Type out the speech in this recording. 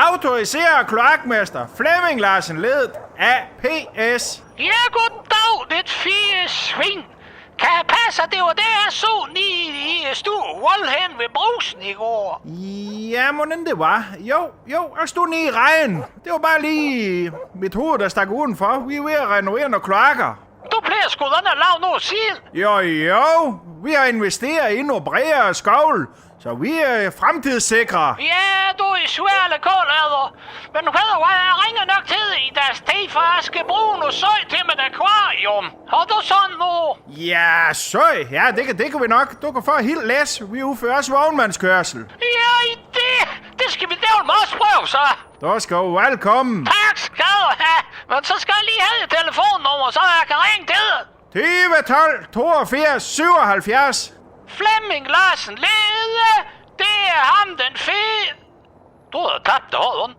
Autoriseret kloakmester Flemming Larsen ledet APS. Ja, goddag, dit fie svin. Kan jeg passe, at det var der, jeg så i stuevold hen ved brusen i går? Ja, hvordan det var? Jo, jeg stod nede i regnen. Det var bare lige mit hoved, der stak udenfor. Vi er ved at renovere nogle kloakker. Du plejer sgu da at lave noget selv. Jo. Vi har investeret i nogle bredere skovl, så vi er fremtidssikre. Ja, du er sværlig kålader. Men nu ved du hvad, jeg ringer nok til i deres tid, for jeg skal bruge noget søj til mit akvarium. Har du sådan noget? Ja, søj. Ja, det kan vi nok. Du kan få helt læs. Vi udfører også vognmandskørsel. Ja, det skal vi dævle med også prøve, så. Du skal jo velkommen. Tak skal du have. Men så skal jeg lige have et telefonnummer, så jeg kan ringe til dig. 20 12 82 77. Flemming Larsen Lede, det er ham den fede. Du har tabt det,